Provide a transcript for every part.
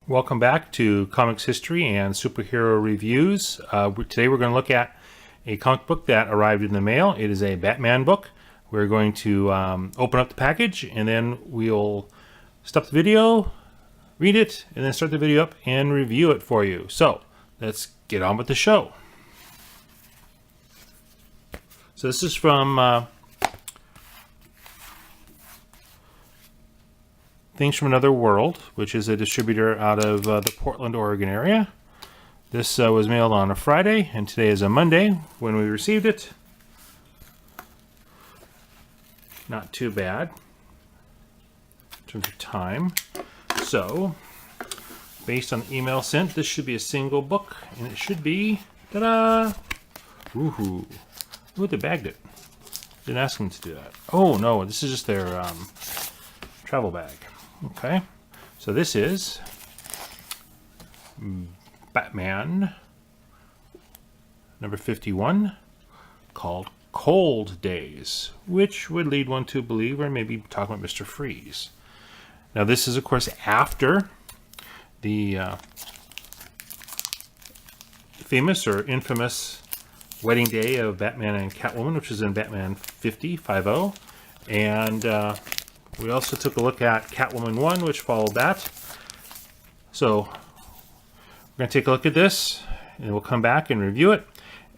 Welcome back to Comics History and Superhero Reviews. Today we're going to look at a comic book that arrived in the mail. It is a Batman book. We're going to open up the package and then we'll stop the video, read it, and then start the video up and review it for you. So let's get on with the show. So this is from Things from Another World, which is a distributor out of the Portland, Oregon area. This was mailed on a Friday, and today is a Monday when we received it. Not too bad in terms of time. So, based on the email sent, this should be a single book, and it should be, ta-da! Woohoo! Ooh, they bagged it. Didn't ask them to do that. Oh no, this is just their travel bag. Okay, so this is Batman number 51, called Cold Days, which would lead one to believe we're maybe talking about Mr. Freeze. Now this is, of course, after the famous or infamous wedding day of Batman and Catwoman, which is in Batman 50, and we also took a look at Catwoman 1, which followed that. So we're going to take a look at this, and we'll come back and review it.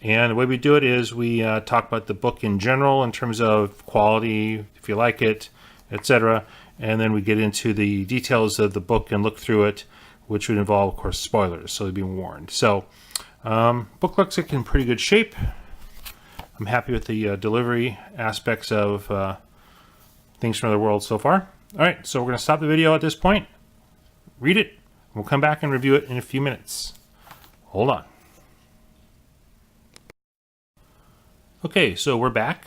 And the way we do it is we talk about the book in general in terms of quality, if you like it, etc. And then we get into the details of the book and look through it, which would involve, of course, spoilers, so you'll be warned. So book looks like in pretty good shape. I'm happy with the delivery aspects of Things from the World so far. Alright, so we're going to stop the video at this point, read it, and we'll come back and review it in a few minutes. Hold on. Okay, so we're back,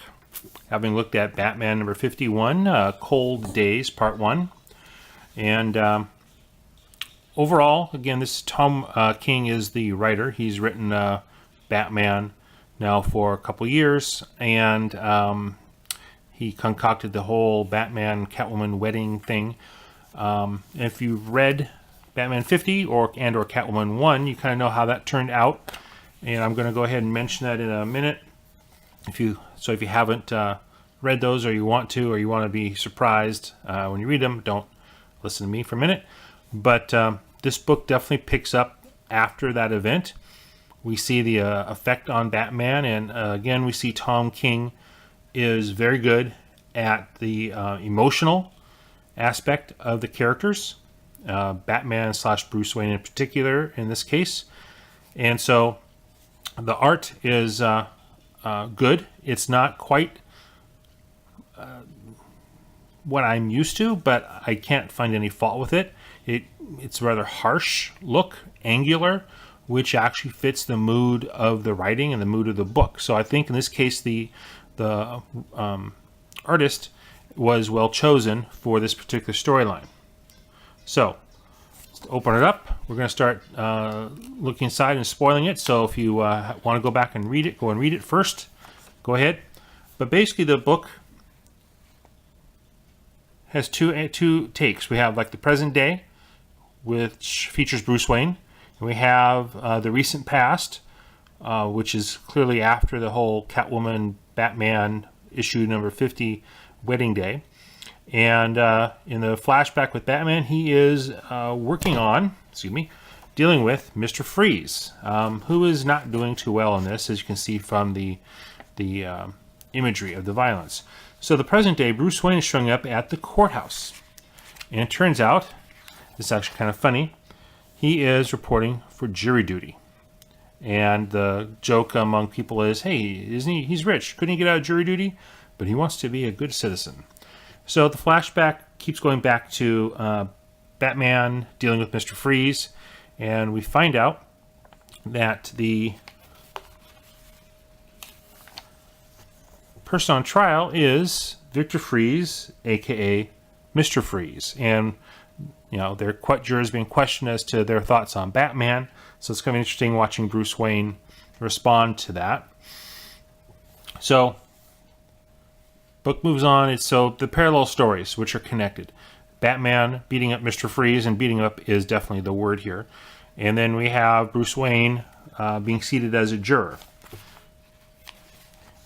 having looked at Batman number 51, Cold Days, Part 1. And overall, again, this Tom King is the writer. He's written Batman now for a couple years, and he concocted the whole Batman-Catwoman wedding thing. If you've read Batman 50 or Catwoman 1, you kind of know how that turned out. And I'm going to go ahead and mention that in a minute. If you haven't read those, or you want to be surprised when you read them, don't listen to me for a minute. But this book definitely picks up after that event. We see the effect on Batman, and again, we see Tom King is very good at the emotional aspect of the characters, Batman / Bruce Wayne in particular in this case. And so the art is good. It's not quite what I'm used to, but I can't find any fault with it. It's a rather harsh look, angular, which actually fits the mood of the writing and the mood of the book. So I think in this case the artist was well chosen for this particular storyline. So let's open it up. We're going to start looking inside and spoiling it. So if you want to go back and read it, go and read it first. Go ahead. But basically the book has two takes. We have like the present day, which features Bruce Wayne, and we have the recent past, which is clearly after the whole Catwoman Batman issue number 50 wedding day. And in the flashback with Batman, he is dealing with Mr. Freeze, who is not doing too well in this, as you can see from the imagery of the violence. So the present day, Bruce Wayne is showing up at the courthouse. And it turns out, this is actually kind of funny, he is reporting for jury duty. And the joke among people is, hey, he's rich. Couldn't he get out of jury duty? But he wants to be a good citizen. So the flashback keeps going back to Batman dealing with Mr. Freeze. And we find out that the person on trial is Victor Freeze, a.k.a. Mr. Freeze. And, their jurors being questioned as to their thoughts on Batman. So it's kind of interesting watching Bruce Wayne respond to that. So, book moves on. So the parallel stories, which are connected. Batman beating up Mr. Freeze, and beating up is definitely the word here. And then we have Bruce Wayne being seated as a juror.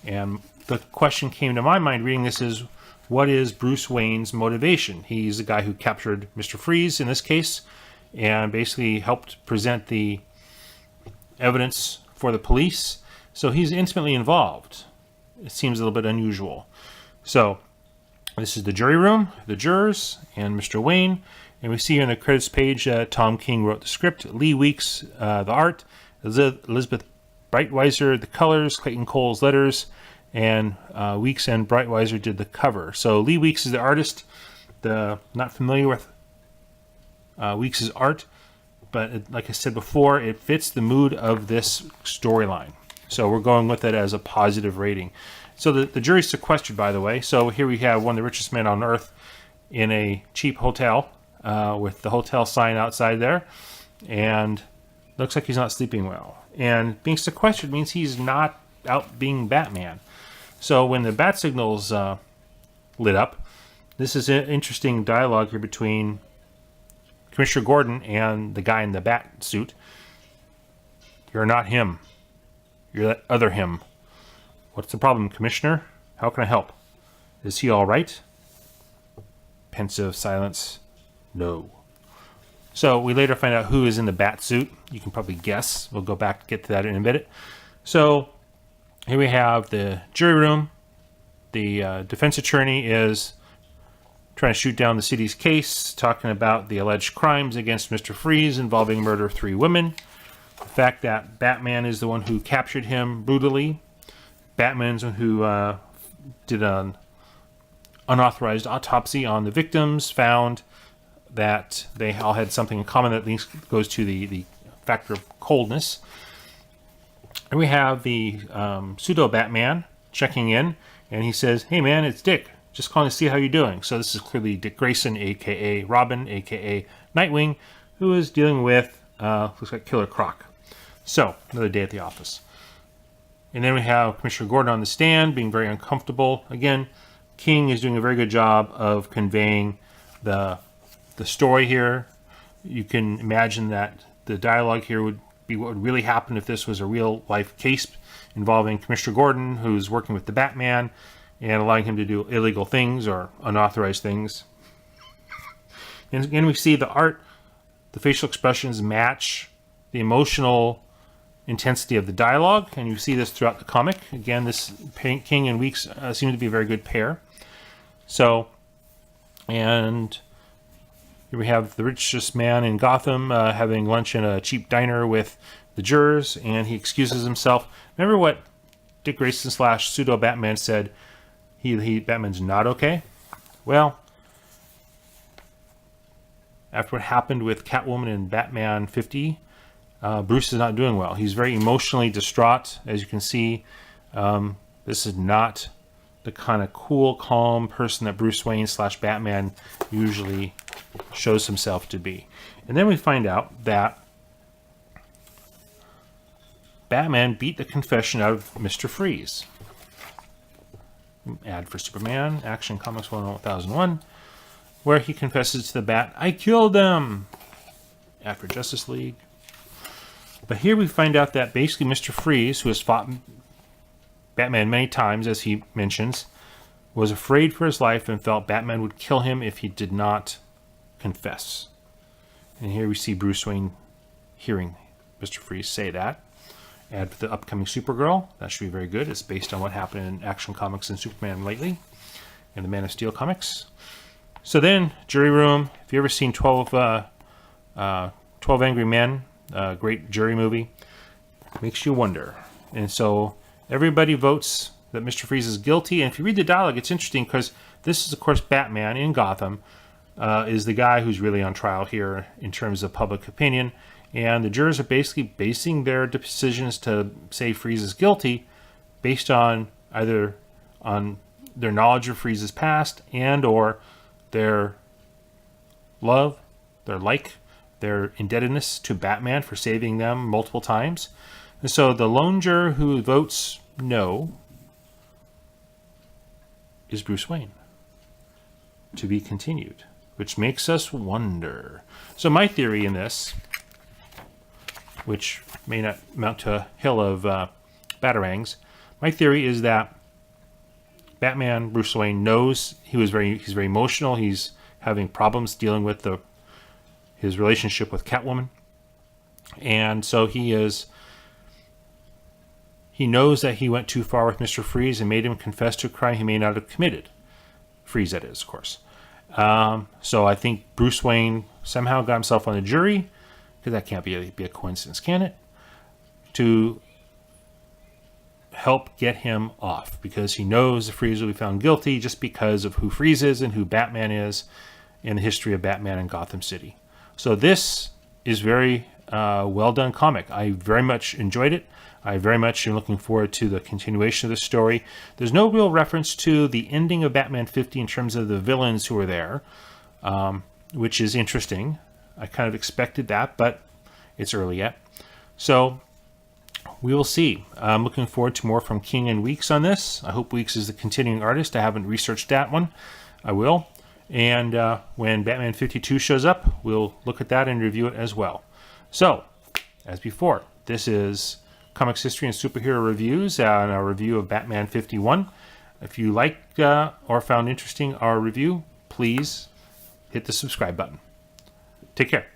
And the question came to my mind reading this is, what is Bruce Wayne's motivation? He's the guy who captured Mr. Freeze in this case, and basically helped present the evidence for the police. So he's intimately involved. It seems a little bit unusual. So this is the jury room, the jurors, and Mr. Wayne. And we see here in the credits page, Tom King wrote the script, Lee Weeks the art, Elizabeth Breitweiser the colors, Clayton Cole's letters, and Weeks and Breitweiser did the cover. So Lee Weeks is the artist. Not familiar with Weeks' art, but like I said before, it fits the mood of this storyline. So we're going with it as a positive rating. So the jury's sequestered, by the way. So here we have one of the richest men on earth in a cheap hotel with the hotel sign outside there. And looks like he's not sleeping well. And being sequestered means he's not out being Batman. So when the bat signal's lit up, this is an interesting dialogue here between Commissioner Gordon and the guy in the bat suit. You're not him. You're that other him. What's the problem, Commissioner? How can I help? Is he all right? Pensive silence. No. So we later find out who is in the bat suit. You can probably guess. We'll go back to get to that in a minute. So here we have the jury room. The defense attorney is trying to shoot down the city's case, talking about the alleged crimes against Mr. Freeze involving murder of 3 women. The fact that Batman is the one who captured him brutally. Batman's the one who did an unauthorized autopsy on the victims, found that they all had something in common that at least goes to the factor of coldness. And we have the pseudo-Batman checking in, and he says, "Hey man, it's Dick. Just calling to see how you're doing." So this is clearly Dick Grayson, a.k.a. Robin, a.k.a. Nightwing, who is dealing with, looks like Killer Croc. So, another day at the office. And then we have Commissioner Gordon on the stand, being very uncomfortable. Again, King is doing a very good job of conveying the story here. You can imagine that the dialogue here would be what would really happen if this was a real-life case involving Commissioner Gordon, who's working with the Batman and allowing him to do illegal things or unauthorized things. And again, we see the art, the facial expressions match the emotional intensity of the dialogue, and you see this throughout the comic. Again, this King and Weeks seem to be a very good pair. So, and here we have the richest man in Gotham having lunch in a cheap diner with the jurors, and he excuses himself. Remember what Dick Grayson / pseudo Batman said? Batman's not okay. Well, after what happened with Catwoman in Batman 50, Bruce is not doing well. He's very emotionally distraught, as you can see. This is not the kind of cool, calm person that Bruce Wayne / Batman usually shows himself to be. And then we find out that Batman beat the confession out of Mr. Freeze. Ad for Superman, Action Comics 1001, where he confesses to the Bat, "I killed them!" Ad for Justice League. But here we find out that basically Mr. Freeze, who has fought Batman many times, as he mentions, was afraid for his life and felt Batman would kill him if he did not confess. And here we see Bruce Wayne hearing Mr. Freeze say that. Add for the upcoming Supergirl. That should be very good. It's based on what happened in Action Comics and Superman lately, and the Man of Steel comics. So then, jury room. If you've ever seen 12 Angry Men, a great jury movie, makes you wonder. And so everybody votes that Mr. Freeze is guilty. And if you read the dialogue, it's interesting because this is, of course, Batman in Gotham, is the guy who's really on trial here in terms of public opinion. And the jurors are basically basing their decisions to say Freeze is guilty based on either on their knowledge of Freeze's past and or their love, their indebtedness to Batman for saving them multiple times. And so the lone juror who votes no is Bruce Wayne. To be continued. which makes us wonder. So my theory in this, which may not amount to a hill of batarangs, my theory is that Batman, Bruce Wayne, knows he's very emotional. He's having problems dealing with his relationship with Catwoman. And so he knows that he went too far with Mr. Freeze and made him confess to a crime he may not have committed. Freeze, that is, of course. So I think Bruce Wayne somehow got himself on the jury, because that can't be a coincidence, can it? To help get him off, because he knows the Freeze will be found guilty just because of who Freeze is and who Batman is in the history of Batman in Gotham City. So this is very well done comic. I very much enjoyed it. I very much am looking forward to the continuation of the story. There's no real reference to the ending of Batman 50 in terms of the villains who are there, which is interesting. I kind of expected that, but it's early yet. So we will see. I'm looking forward to more from King and Weeks on this. I hope Weeks is the continuing artist. I haven't researched that one. I will. And when Batman 52 shows up, we'll look at that and review it as well. So, as before, this is Comics History and Superhero Reviews and our review of Batman 51. If you liked or found interesting our review, please hit the subscribe button. Take care.